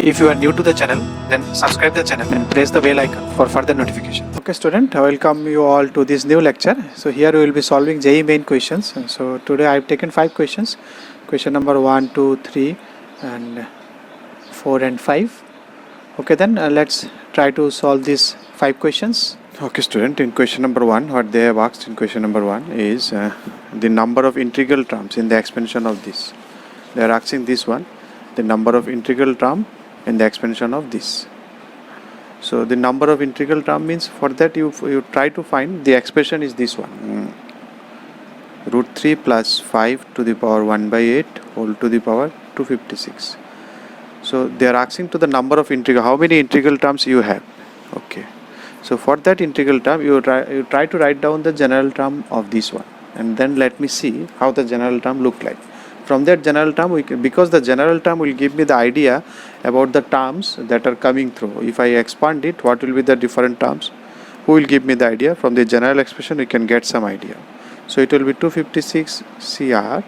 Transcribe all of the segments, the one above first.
If you are new to the channel, then subscribe the channel and press the bell icon for further notification. Okay student, I welcome you all to this new lecture. So here we will be solving JEE main questions. So today I have taken 5 questions. Question number 1, 2, 3 and 4 and 5. Okay then let's try to solve these 5 questions. Okay student, in question number 1, what they have asked in question number 1 is the number of integral terms in the expansion of this. They are asking this one, the number of integral term in the expansion of this. So the number of integral term means, for that you try to find the expression is this one, root 3 plus 5 to the power 1 by 8 whole to the power 256. So they are asking to the number of integral, how many integral terms you have. Okay, so for that integral term you try to write down the general term of this one, and then let me see how the general term look like. From that general term, because the general term will give me the idea about the terms that are coming through. If I expand it, what will be the different terms? Who will give me the idea? From the general expression, we can get some idea. So it will be 256 CR,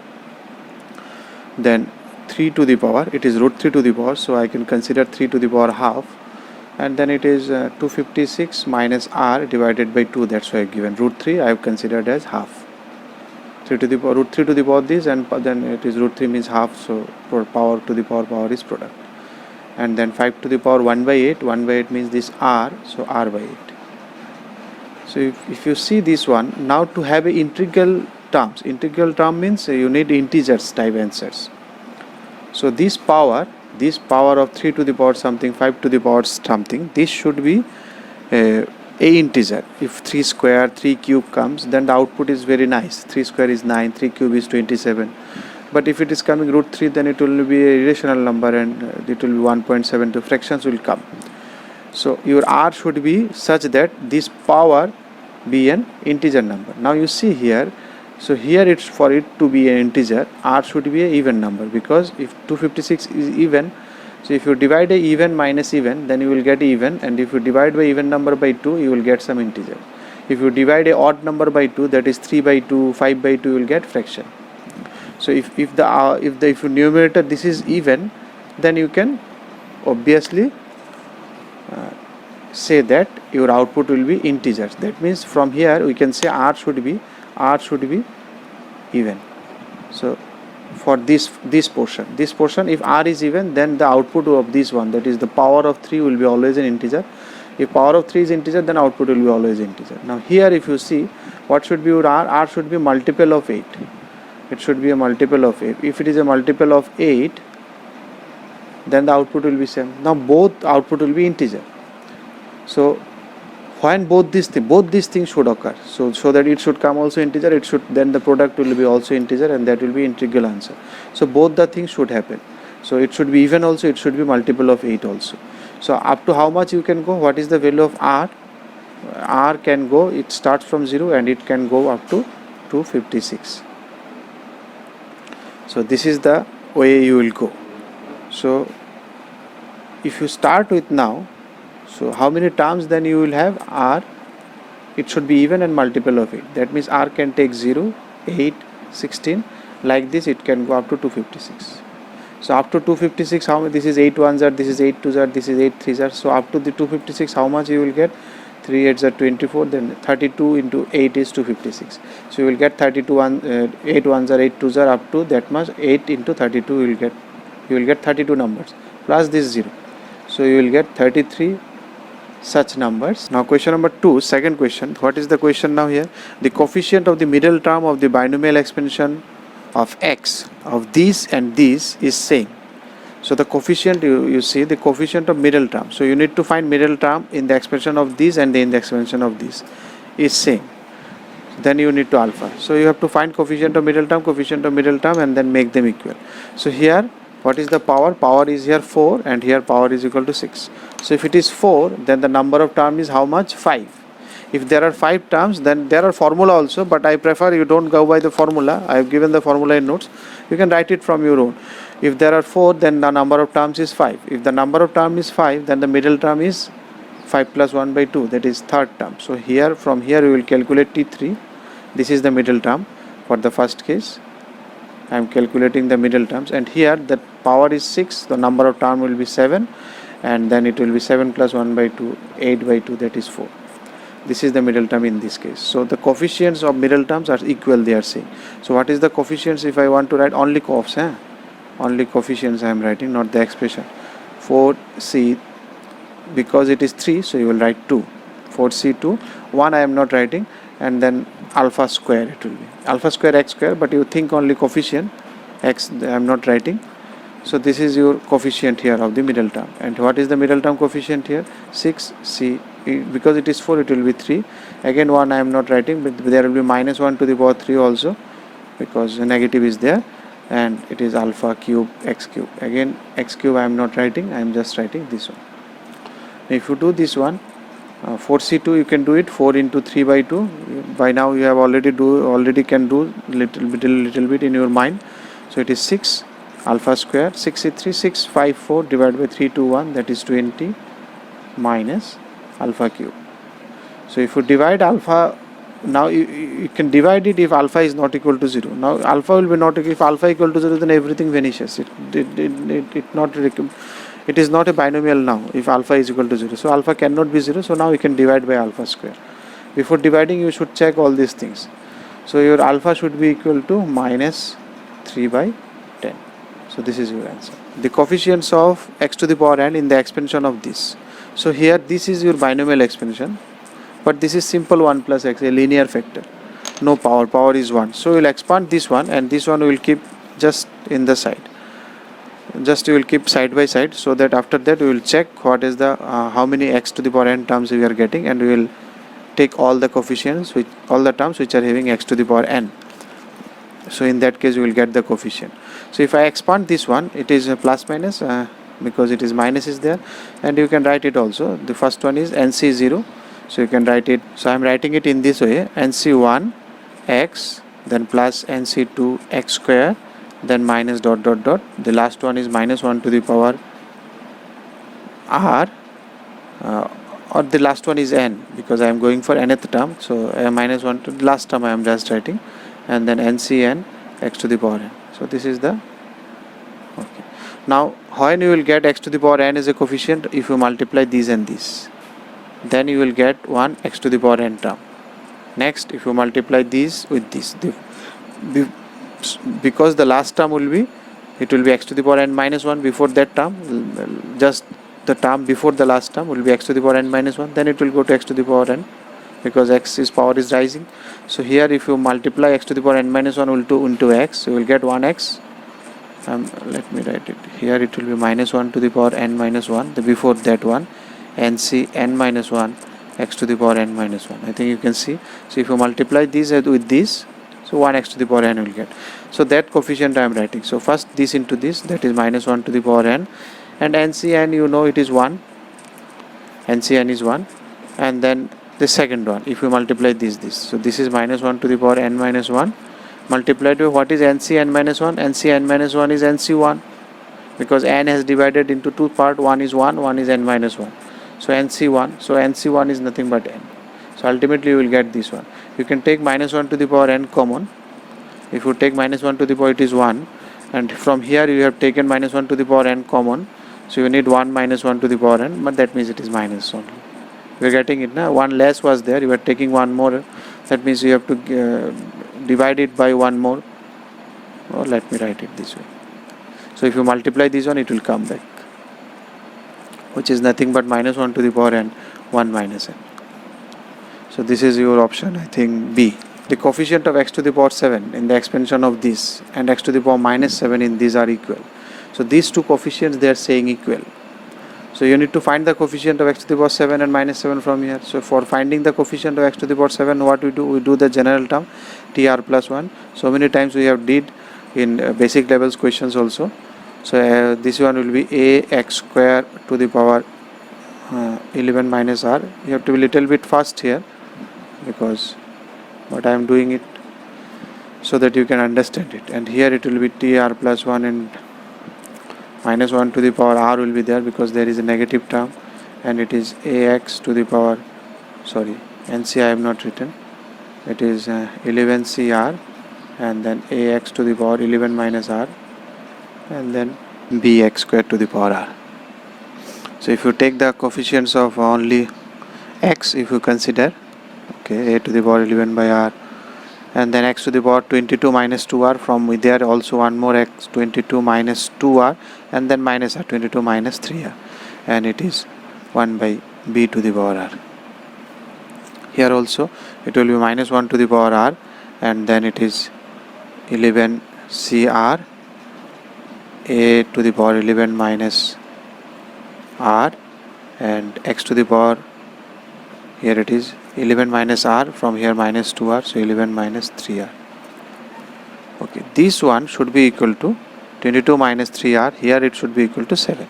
then 3 to the power, it is root 3 to the power, so I can consider 3 to the power half, and then it is 256 minus R divided by 2, that's why I have given root 3, I have considered as half. 3 to the power, root 3 to the power this, and then it is root 3 means half, so for power to the power is product. And then 5 to the power 1 by 8, 1 by 8 means this R, so R by 8. So if you see this one, now to have a integral term means you need integers type answers. So this power of 3 to the power something, 5 to the power something, this should be a integer. If 3 square, 3 cube comes, then the output is very nice. 3 square is 9, 3 cube is 27. But if it is coming root 3, then it will be a irrational number, and it will be 1.72, fractions will come. So your R should be such that this power be an integer number. Now you see here, so here it's for it to be an integer, R should be an even number, because if 256 is even, so if you divide a even minus even, then you will get even, and if you divide by even number by 2, you will get some integer. If you divide a odd number by 2, that is 3 by 2, 5 by 2, you will get fraction. So if your numerator this is even, then you can obviously say that your output will be integers. That means from here we can say R should be even. So for this portion, if R is even, then the output of this one, that is the power of 3, will be always an integer. If power of 3 is integer, then output will be always integer. Now here if you see, what should be your R should be multiple of 8. It should be a multiple of 8. If it is a multiple of 8, then the output will be same. Now both output will be integer. So when both these things should occur, so that it should come also integer, then the product will be also integer, and that will be integral answer. So both the things should happen. So it should be even also, it should be multiple of 8 also. So up to how much you can go? What is the value of R? R can go, it starts from 0 and it can go up to 256. So this is the way you will go. So if you start with now, so how many terms then you will have? R, it should be even and multiple of 8. That means R can take 0, 8, 16. Like this it can go up to 256. So up to 256, how many? This is 8 ones are, this is 8 twos are, this is 8 threes are. So up to the 256, how much you will get? 3 8s are 24, then 32 into 8 is 256. So you will get 8 ones are 8 twos are, up to that much, 8 into 32 you will get 32 numbers plus this 0. So you will get 33 such numbers. Now question number 2, second question. What is the question now here? The coefficient of the middle term of the binomial expansion of x of this and this is same. So the coefficient, you see the coefficient of middle term. So you need to find middle term in the expansion of this and in the expansion of this is same. Then you need to alpha. So you have to find coefficient of middle term, and then make them equal. So here what is the power? Power is here 4, and here power is equal to 6. So if it is 4, then the number of term is how much? 5. If there are 5 terms, then there are formula also, but I prefer you don't go by the formula. I have given the formula in notes. You can write it from your own. If there are 4, then the number of terms is 5. If the number of term is 5, then the middle term is 5 plus 1 by 2, that is third term. So here, from here we will calculate T3. This is the middle term for the first case. I am calculating the middle terms, and here the power is 6, the number of term will be 7, and then it will be 7 plus 1 by 2, 8 by 2, that is 4. This is the middle term in this case. So the coefficients of middle terms are equal, they are saying. So what is the coefficients if I want to write only coefs? Only coefficients I am writing, not the expression. 4c, because it is 3, so you will write 2. 4c2, 1 I am not writing, and then alpha square it will be. Alpha square x square, but you think only coefficient, x I am not writing. So this is your coefficient here of the middle term. And what is the middle term coefficient here? 6c, because it is 4 it will be 3. Again 1 I am not writing, but there will be minus 1 to the power 3 also, because the negative is there, and it is alpha cube x cube. Again x cube I am not writing, I am just writing this one. If you do this one, 4c2 you can do it, 4 into 3 by 2. By now you have already can do little bit in your mind. So it is 6 alpha square, 63, 654 divided by 321, that is 20 minus alpha cube. So if you divide alpha, now you can divide it if alpha is not equal to 0. Now alpha will be not equal, if alpha equal to 0, then everything vanishes. It is not a binomial now if alpha is equal to 0. So alpha cannot be 0, so now you can divide by alpha square. Before dividing you should check all these things. So your alpha should be equal to minus 3 by 10. So this is your answer. The coefficients of x to the power n in the expansion of this. So here this is your binomial expansion, but this is simple 1 plus x, a linear factor. No power, power is 1. So we will expand this one, and this one we will keep just in the side. Just you will keep side by side, so that after that we will check what is the how many x to the power n terms we are getting, and we will take all the coefficients, with all the terms which are having x to the power n. So in that case we will get the coefficient. So if I expand this one, it is a plus minus, because it is minus is there, and you can write it also. The first one is nc0, so you can write it. So I am writing it in this way: nc1 x, then plus nc2 x square, then minus dot dot dot. The last one is minus 1 to the power r, or the last one is n, because I am going for nth term. So minus 1 to the last term I am just writing, and then ncn x to the power n. So this is the okay. Now when you will get x to the power n as a coefficient, if you multiply these and these, then you will get 1 x to the power n term. Next, if you multiply these with this, because the last term will be, it will be x to the power n minus 1 before that term, just the term before the last term will be x to the power n minus 1, then it will go to x to the power n, because x is power is rising. So here if you multiply x to the power n minus 1 into x, you will get 1x. Let me write it here, it will be minus 1 to the power n minus 1, the before that one, nc n minus 1 x to the power n minus 1. I think you can see. So if you multiply this with this, so 1 x to the power n will get. So that coefficient I am writing. So first this into this, that is minus 1 to the power n, and ncn you know it is 1, ncn is 1, and then the second one, if you multiply this, so this is minus 1 to the power n minus 1, multiplied with what is nc n minus 1, nc n minus 1 is nc1, because n has divided into two parts, one is 1, one is n minus 1. So nc1, so nc1 is nothing but n. So ultimately you will get this one. You can take minus 1 to the power n common. If you take minus 1 to the power, it is 1, and from here you have taken minus 1 to the power n common, so you need 1 minus 1 to the power n, but that means it is minus only. We are getting it now. One less was there, you are taking one more, that means you have to divide it by one more, or let me write it this way. So if you multiply this one, it will come back, which is nothing but minus 1 to the power n, 1 minus n. So this is your option, I think B. The coefficient of x to the power 7 in the expansion of this and x to the power minus 7 in these are equal. So these two coefficients they are saying equal. So you need to find the coefficient of x to the power 7 and minus 7 from here. So for finding the coefficient of x to the power 7, what we do? We do the general term tr plus 1. So many times we have did in basic levels questions also. So this one will be a x square to the power 11 minus r. You have to be little bit fast here, because but I am doing it so that you can understand it. And here it will be tr plus 1 and minus 1 to the power r will be there, because there is a negative term, and it is ax to the power, sorry, nc I have not written, it is 11cr, and then ax to the power 11 minus r, and then bx square to the power r. So if you take the coefficients of only x, if you consider, okay, a to the power 11 by r, and then x to the power 22 minus 2r, from there also one more x 22 minus 2r, and then minus r 22 minus 3r, and it is 1 by b to the power r. Here also it will be minus 1 to the power r, and then it is 11 cr a to the power 11 minus r, and x to the power, here it is 11 minus r, from here minus 2r, so 11 minus 3r. Okay, this one should be equal to 22 minus 3r, here it should be equal to 7.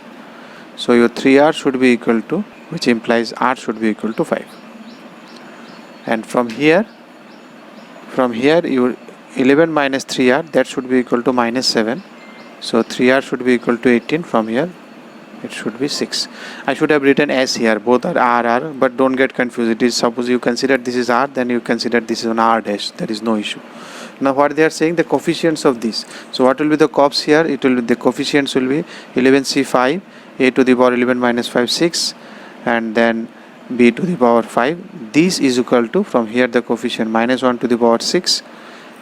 So your 3r should be equal to, which implies r should be equal to 5. And from here your 11 minus 3r, that should be equal to minus 7. So 3r should be equal to 18. From here it should be 6. I should have written s here, both are r, but don't get confused. It is, suppose you consider this is r, then you consider this is an r dash, there is no issue. Now what they are saying, the coefficients of this. So what will be the cops here? It will be, the coefficients will be 11c5, a to the power 11 minus 5, 6, and then b to the power 5. This is equal to, from here the coefficient minus 1 to the power 6,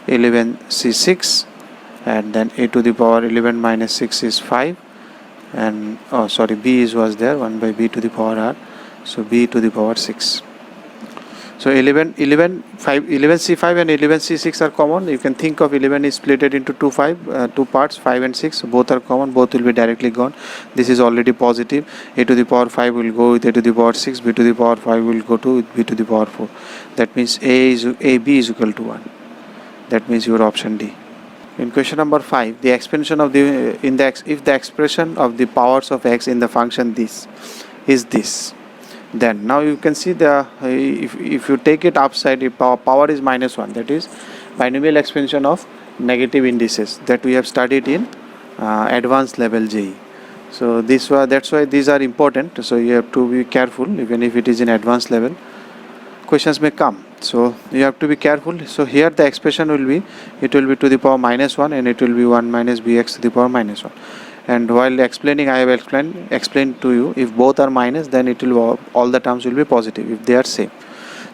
11c6, and then a to the power 11 minus 6 is 5, and b was there, 1 by b to the power r, so b to the power 6. So 11c5 and 11c6 are common. You can think of 11 is split into two parts, 5 and 6, so both are common, both will be directly gone. This is already positive. A to the power 5 will go with a to the power 6, b to the power 5 will go to with b to the power 4. That means b is equal to 1. That means your option D. In question number 5, the expansion of the if the expression of the powers of x in the function this is this, then now you can see the if you take it upside, if power is minus 1, that is binomial expansion of negative indices that we have studied in advanced level JEE. So that's why these are important. So you have to be careful, even if it is in advanced level, questions may come. So you have to be careful. So here the expression will be, it will be to the power minus 1, and it will be 1 minus bx to the power minus 1. And while explaining, I have explained to you, if both are minus, then it will, all the terms will be positive if they are same.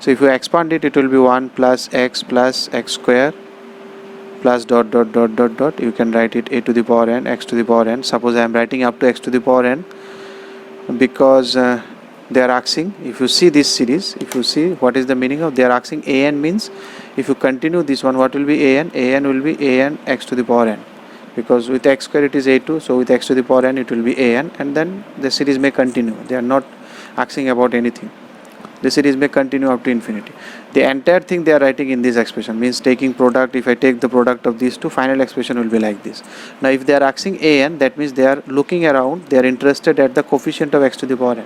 So if you expand it, it will be 1 plus x square plus dot. You can write it a to the power n, x to the power n. Suppose I am writing up to x to the power n because they are asking, if you see this series, if you see what is the meaning of, they are asking an means, if you continue this one, what will be an will be an x to the power n, because with x square it is a2, so with x to the power n it will be an, and then the series may continue. They are not asking about anything. The series may continue up to infinity. The entire thing they are writing in this expression means taking product. If I take the product of these two, final expression will be like this. Now if they are asking an, that means they are looking around, they are interested at the coefficient of x to the power n.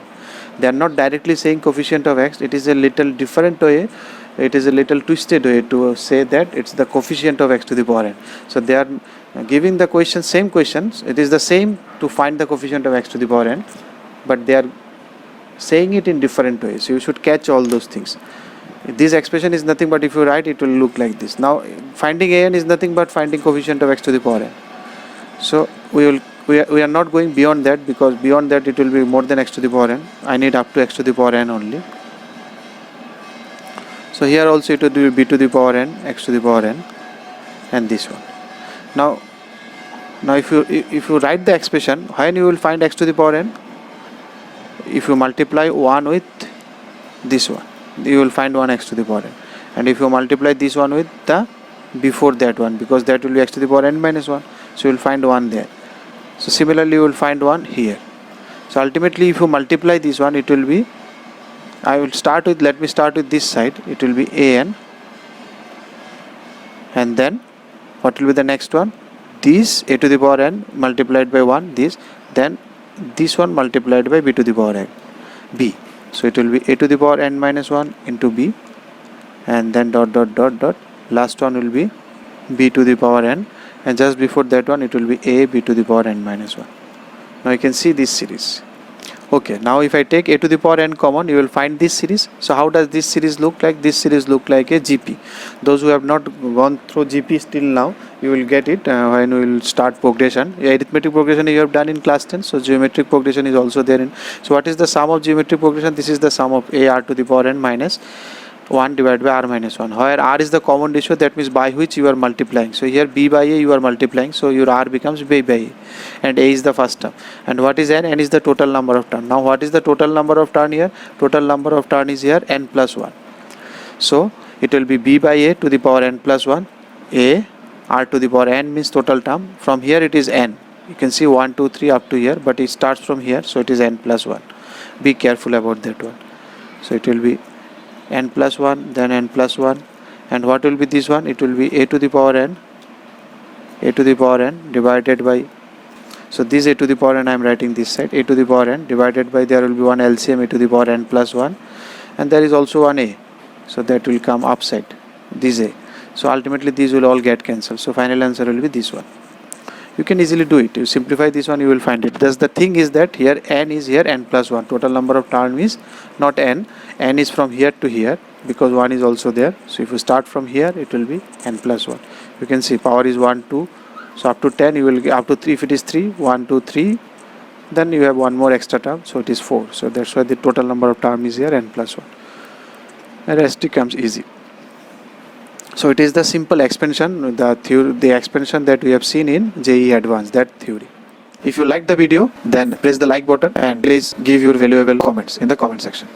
They are not directly saying coefficient of x. It is a little different way, it is a little twisted way to say that it's the coefficient of x to the power n. So they are giving the question, same questions, it is the same to find the coefficient of x to the power n, but they are saying it in different ways. So you should catch all those things. This expression is nothing but, if you write, it will look like this. Now finding an is nothing but finding coefficient of x to the power n. So we are not going beyond that, because beyond that it will be more than x to the power n. I need up to x to the power n only. So here also it will be b to the power n, x to the power n, and this one. Now if you write the expression, when you will find x to the power n, if you multiply 1 with this one, you will find 1 x to the power n, and if you multiply this one with the before that one, because that will be x to the power n minus 1, so you will find 1 there. So similarly you will find 1 here. So ultimately if you multiply this one, it will be, let me start with this side, it will be an, and then what will be the next one, this a to the power n multiplied by 1, this, then this one multiplied by b to the power n, b. So it will be a to the power n minus 1 into b, and then dot. Last one will be b to the power n, and just before that one it will be a b to the power n minus 1. Now you can see this series. Okay, now if I take a to the power n common, you will find this series. So how does this series look like? This series look like a GP. Those who have not gone through GP still now, you will get it when we will start progression. Arithmetic progression you have done in class 10. So geometric progression is also there in. So what is the sum of geometric progression? This is the sum of a r to the power n minus 1 divided by r minus 1, where r is the common ratio, that means by which you are multiplying. So here b by a you are multiplying, so your r becomes b by a, and a is the first term. And what is n? N is the total number of turn. Now what is the total number of turn here? Total number of turn is here n plus 1. So it will be b by a to the power n plus 1, a r to the power n means total term. From here it is n. You can see 1, 2, 3 up to here, but it starts from here, so it is n plus 1. Be careful about that one. So it will be n plus 1, then n plus 1, and what will be this one? It will be a to the power n divided by, so this a to the power n I am writing this side, a to the power n divided by, there will be one LCM a to the power n plus 1, and there is also one a, so that will come upside this a. So ultimately these will all get cancelled, so final answer will be this one. You can easily do it. You simplify this one, you will find it. Thus the thing is that here n is here n plus 1. Total number of turn is not n. N is from here to here because 1 is also there. So if you start from here, it will be n plus 1. You can see power is 1, 2. So up to 10 you will get, up to 3 if it is 3, 1, 2, 3. Then you have one more extra term, so it is 4. So that's why the total number of term is here n plus 1. The rest becomes easy. So it is the simple expansion, the expansion that we have seen in JEE Advanced, that theory. If you like the video, then press the like button and please give your valuable comments in the comment section.